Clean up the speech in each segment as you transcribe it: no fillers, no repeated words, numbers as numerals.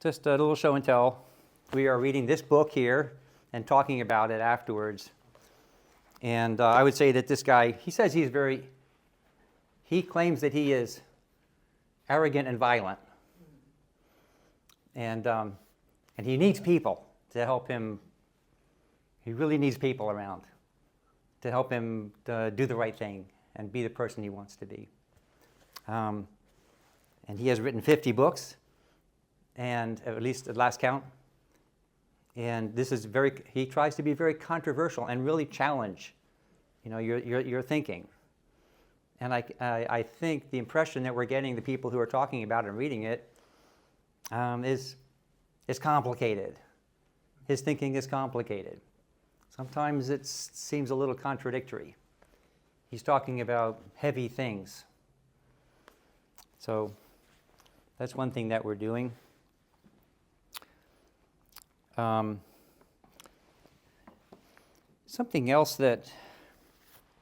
Just a little show and tell. We are reading this book here and talking about it afterwards. And I would say that this guy, he claims that he is arrogant and violent. And he needs people to help him. He really needs people around to help him do the right thing and be the person he wants to be. And he has written 50 books, and at least at last count. And this is he tries to be very controversial and really challenge, your thinking. And I think the impression that we're getting, the people who are talking about it and reading it, is complicated. His thinking is complicated. Sometimes it seems a little contradictory. He's talking about heavy things. So that's one thing that we're doing. Something else that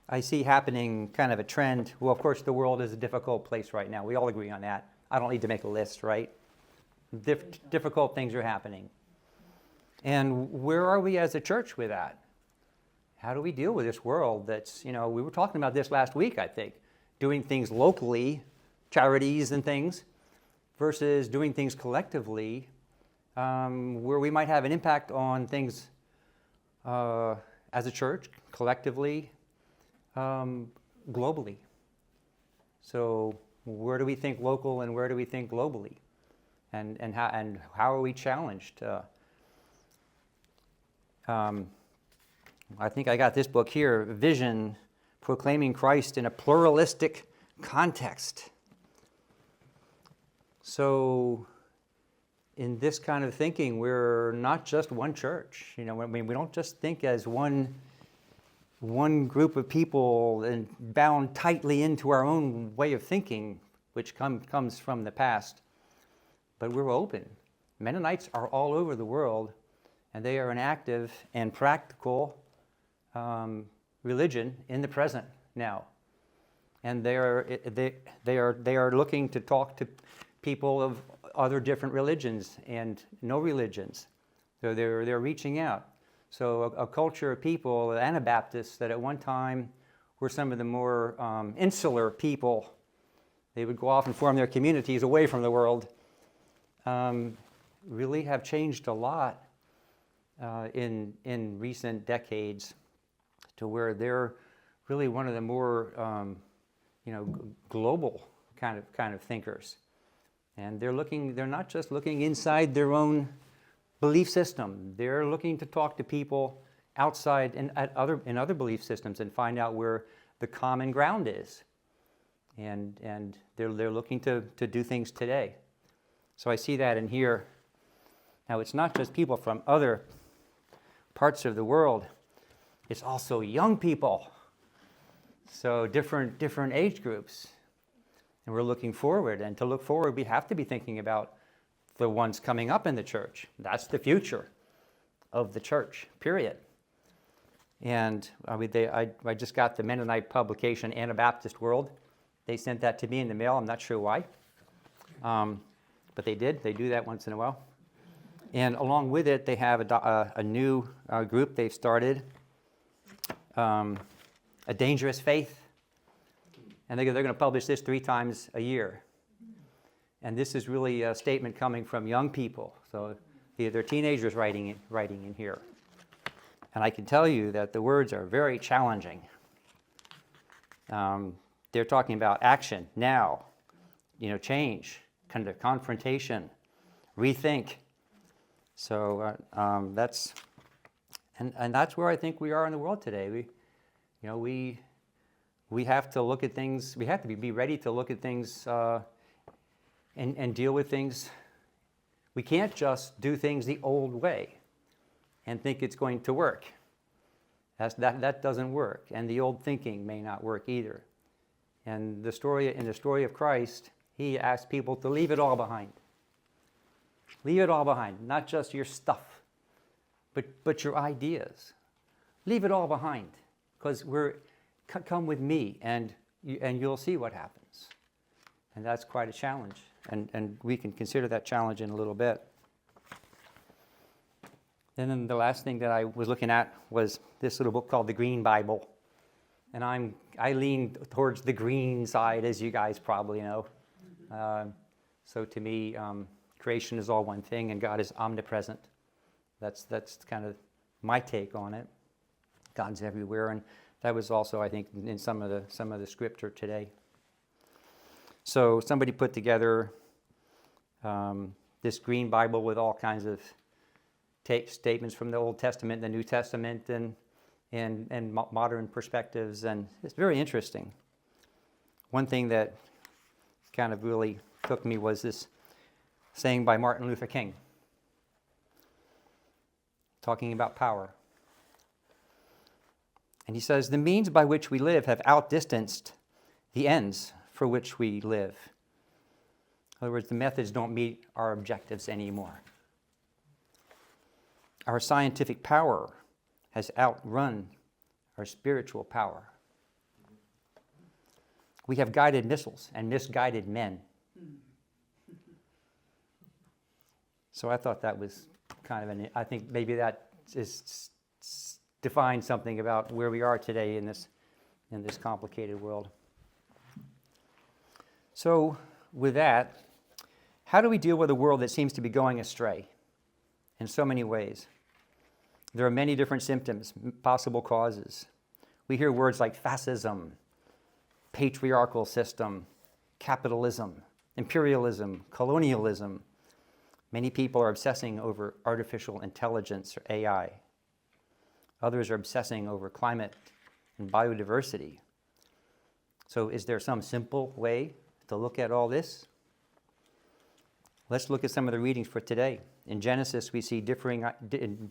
I see happening, kind of a trend. Well, of course, the world is a difficult place right now. We all agree on that. I don't need to make a list, right? Difficult things are happening. And where are we as a church with that? How do we deal with this world that's, we were talking about this last week, I think, doing things locally, charities and things, versus doing things collectively, where we might have an impact on things as a church, collectively, globally. So where do we think local and where do we think globally? And how are we challenged? I think I got this book here, Vision, Proclaiming Christ in a Pluralistic Context. So in this kind of thinking, we're not just one church. We don't just think as one group of people and bound tightly into our own way of thinking, which comes from the past. But we're open. Mennonites are all over the world, and they are an active and practical religion in the present now. And they are looking to talk to people of other different religions and no religions. So they're reaching out. So a culture of people, Anabaptists, that at one time were some of the more insular people. They would go off and form their communities away from the world. Really have changed a lot in recent decades, to where they're really one of the more global kind of thinkers. And they're not just looking inside their own belief system. They're looking to talk to people outside in other belief systems and find out where the common ground is. And they're looking to do things today. So I see that in here. Now, it's not just people from other parts of the world. It's also young people. So different age groups. And we're looking forward. And to look forward, we have to be thinking about the ones coming up in the church. That's the future of the church, period. And I just got the Mennonite publication, Anabaptist World. They sent that to me in the mail. I'm not sure why. But they did. They do that once in a while. And along with it, they have a new group they've started, A Dangerous Faith. And they're going to publish this 3 times a year. And this is really a statement coming from young people. So they're teenagers writing in here. And I can tell you that the words are very challenging. They're talking about action, now, change, kind of confrontation, rethink. So that's where I think we are in the world today. We have to look at things. We have to be ready to look at things and deal with things. We can't just do things the old way and think it's going to work. That doesn't work, and the old thinking may not work either. And in the story of Christ, he asked people to leave it all behind. Leave it all behind, not just your stuff, but your ideas. Leave it all behind, because come with me, and you'll see what happens. And that's quite a challenge, and we can consider that challenge in a little bit. And then the last thing that I was looking at was this little book called The Green Bible. And I lean towards the green side, as you guys probably know. So to me, creation is all one thing, and God is omnipresent. That's kind of my take on it. God's everywhere, and that was also, I think, in some of the scripture today. So somebody put together this green Bible with all kinds of statements from the Old Testament, the New Testament, and modern perspectives, and it's very interesting. One thing that kind of really took me was this saying by Martin Luther King, talking about power. And he says, "The means by which we live have outdistanced the ends for which we live." In other words, the methods don't meet our objectives anymore. Our scientific power has outrun our spiritual power. We have guided missiles and misguided men. So I thought that was kind of I think maybe that defines something about where we are today in this complicated world. So with that, how do we deal with a world that seems to be going astray in so many ways? There are many different symptoms, possible causes. We hear words like fascism, patriarchal system, capitalism, imperialism, colonialism. Many people are obsessing over artificial intelligence or AI. Others are obsessing over climate and biodiversity. So is there some simple way to look at all this? Let's look at some of the readings for today. In Genesis, we see in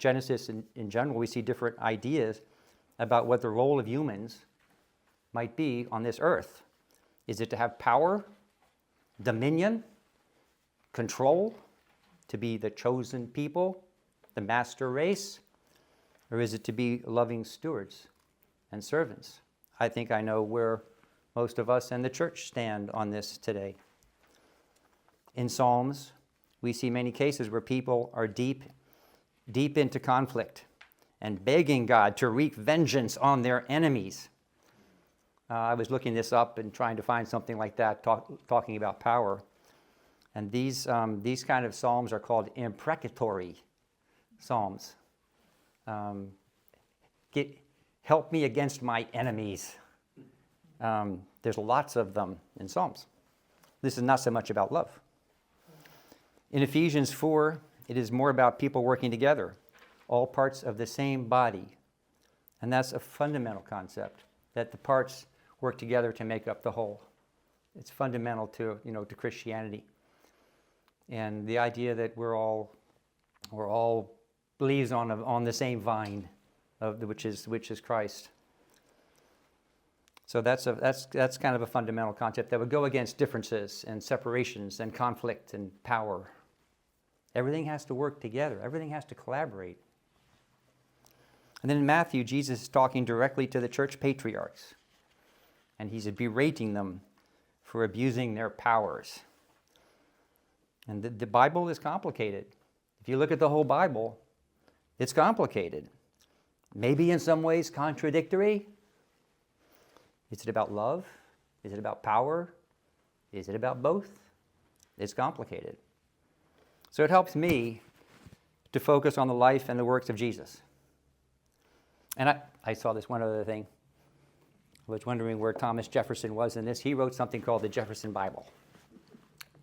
general, we see different ideas about what the role of humans might be on this earth. Is it to have power, dominion, control, to be the chosen people, the master race, or is it to be loving stewards and servants? I think I know where most of us and the church stand on this today. In Psalms, we see many cases where people are deep into conflict and begging God to wreak vengeance on their enemies. I was looking this up and trying to find something like that, talking about power. And these kind of psalms are called imprecatory psalms. Help me against my enemies. There's lots of them in Psalms. This is not so much about love. In Ephesians 4, it is more about people working together, all parts of the same body. And that's a fundamental concept, that the parts work together to make up the whole. It's fundamental to Christianity. And the idea that we're all leaves on the same vine, which is Christ. So that's kind of a fundamental concept that would go against differences and separations and conflict and power. Everything has to work together. Everything has to collaborate. And then in Matthew, Jesus is talking directly to the church patriarchs, and he's berating them for abusing their powers. And the Bible is complicated. If you look at the whole Bible, it's complicated. Maybe in some ways contradictory. Is it about love? Is it about power? Is it about both? It's complicated. So it helps me to focus on the life and the works of Jesus. And I saw this one other thing. I was wondering where Thomas Jefferson was in this. He wrote something called the Jefferson Bible.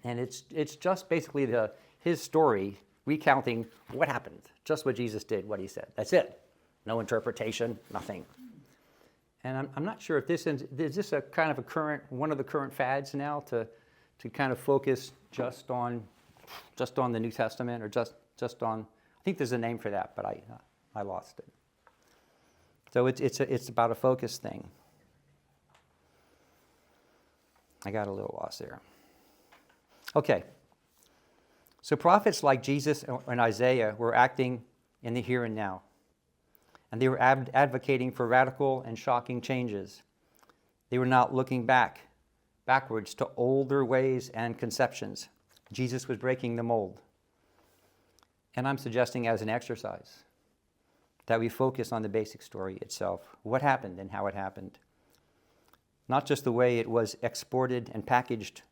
And it's just basically his story recounting what happened, just what Jesus did, what he said. That's it. No interpretation, nothing. And I'm not sure if is this a kind of one of the current fads now to kind of focus just on the New Testament, or just on, I think there's a name for that, but I lost it. So it's about a focus thing. I got a little lost there. Okay. So prophets like Jesus and Isaiah were acting in the here and now. And they were advocating for radical and shocking changes. They were not looking backwards to older ways and conceptions. Jesus was breaking the mold. And I'm suggesting as an exercise that we focus on the basic story itself. What happened and how it happened. Not just the way it was exported and packaged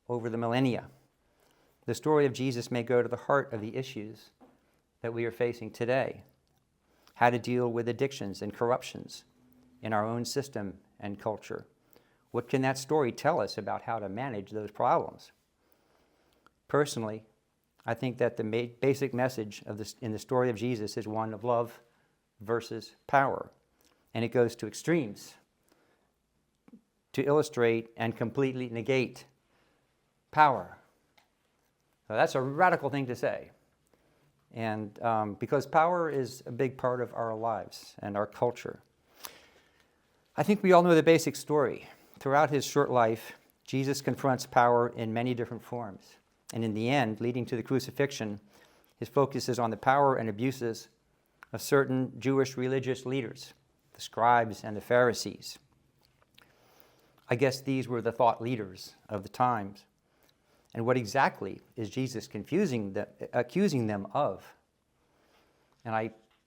over the millennia. The story of Jesus may go to the heart of the issues that we are facing today. How to deal with addictions and corruptions in our own system and culture. What can that story tell us about how to manage those problems? Personally, I think that the basic message of this, in the story of Jesus is one of love versus power. And it goes to extremes to illustrate and completely negate power. So that's a radical thing to say. And because power is a big part of our lives and our culture. I think we all know the basic story. Throughout his short life, Jesus confronts power in many different forms. And in the end, leading to the crucifixion, his focus is on the power and abuses of certain Jewish religious leaders, the scribes and the Pharisees. I guess these were the thought leaders of the times. And what exactly is Jesus accusing them of? And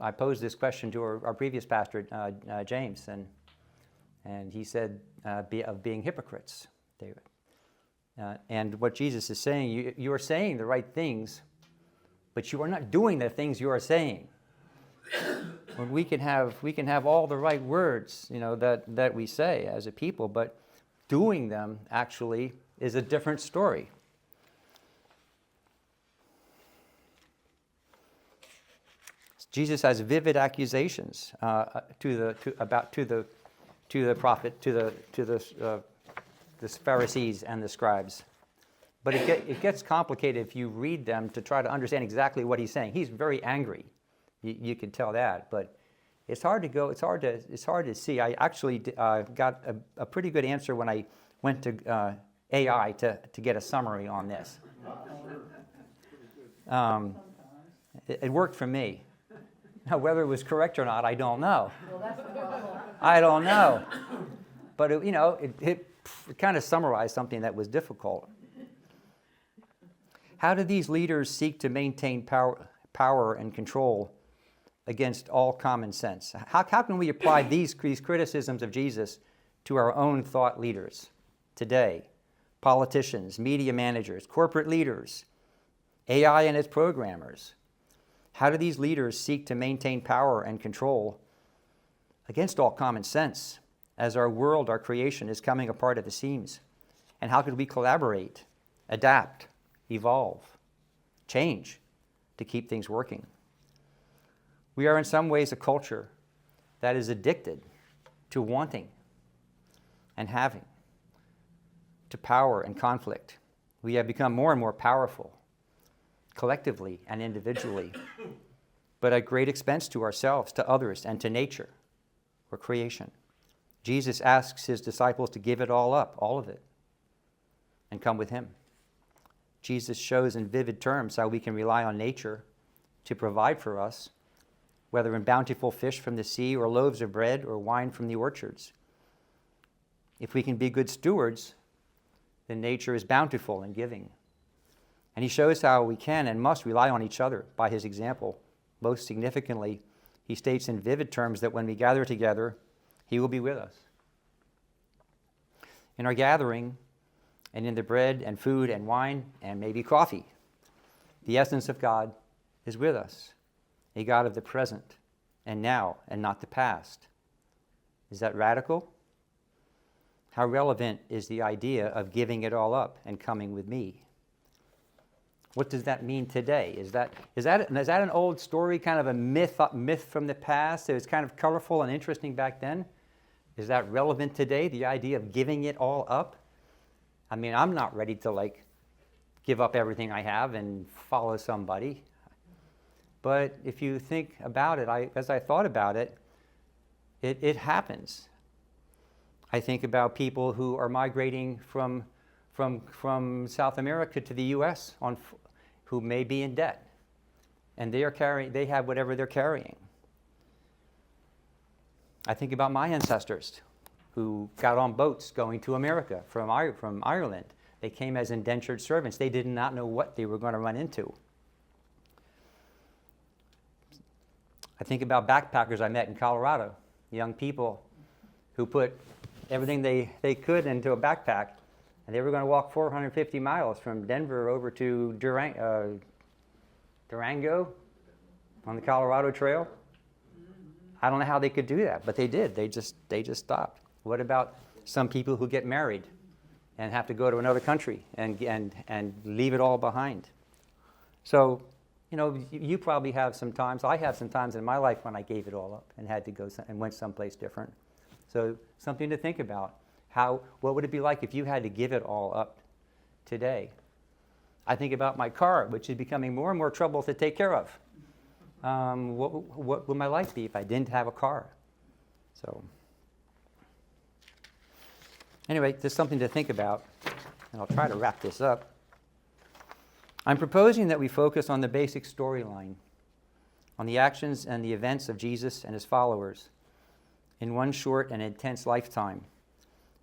I posed this question to our previous pastor, James, and he said of being hypocrites, David. And what Jesus is saying, you are saying the right things, but you are not doing the things you are saying. When we can have all the right words, that we say as a people, but doing them actually is a different story. Jesus has vivid accusations to the Pharisees and the scribes, but it gets complicated if you read them to try to understand exactly what he's saying. He's very angry, you can tell that, but it's hard to see. I actually got a pretty good answer when I went to AI to get a summary on this. It worked for me. Now, whether it was correct or not, I don't know. Well, that's the problem. I don't know. But, it kind of summarized something that was difficult. How do these leaders seek to maintain power and control against all common sense? How can we apply these criticisms of Jesus to our own thought leaders today? Politicians, media managers, corporate leaders, AI and its programmers. How do these leaders seek to maintain power and control against all common sense as our world, our creation, is coming apart at the seams? And how could we collaborate, adapt, evolve, change to keep things working? We are in some ways a culture that is addicted to wanting and having, to power and conflict. We have become more and more powerful, collectively and individually, but at great expense to ourselves, to others, and to nature or creation. Jesus asks his disciples to give it all up, all of it, and come with him. Jesus shows in vivid terms how we can rely on nature to provide for us, whether in bountiful fish from the sea or loaves of bread or wine from the orchards. If we can be good stewards, then nature is bountiful in giving. And he shows how we can and must rely on each other by his example. Most significantly, he states in vivid terms that when we gather together, he will be with us. In our gathering, and in the bread and food and wine and maybe coffee, the essence of God is with us, a God of the present and now and not the past. Is that radical? How relevant is the idea of giving it all up and coming with me? What does that mean today? Is that an old story, kind of a myth from the past? It was kind of colorful and interesting back then. Is that relevant today, the idea of giving it all up? I mean, I'm not ready to give up everything I have and follow somebody. But if you think about it, as I thought about it, it happens. I think about people who are migrating from South America to the U.S. Who may be in debt, and they have whatever they're carrying. I think about my ancestors who got on boats going to America from Ireland. They came as indentured servants. They did not know what they were going to run into. I think about backpackers I met in Colorado, young people who put everything they could into a backpack, and they were going to walk 450 miles from Denver over to Durango on the Colorado Trail. I don't know how they could do that, but they did. They just stopped. What about some people who get married and have to go to another country and leave it all behind? So, you probably have some times. I have some times in my life when I gave it all up and had to go and went someplace different. So something to think about. What would it be like if you had to give it all up today? I think about my car, which is becoming more and more trouble to take care of. What would my life be if I didn't have a car? So anyway, there's something to think about, and I'll try to wrap this up. I'm proposing that we focus on the basic storyline, on the actions and the events of Jesus and his followers in one short and intense lifetime.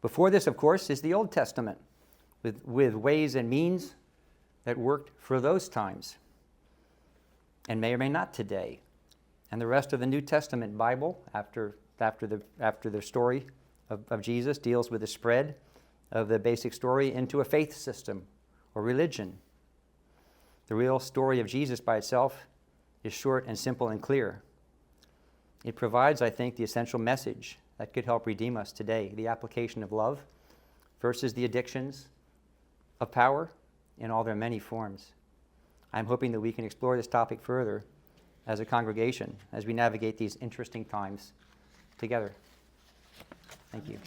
Before this, of course, is the Old Testament, with ways and means that worked for those times, and may or may not today. And the rest of the New Testament Bible, after the story of Jesus, deals with the spread of the basic story into a faith system or religion. The real story of Jesus by itself is short and simple and clear. It provides, I think, the essential message that could help redeem us today, the application of love versus the addictions of power in all their many forms. I'm hoping that we can explore this topic further as a congregation as we navigate these interesting times together. Thank you.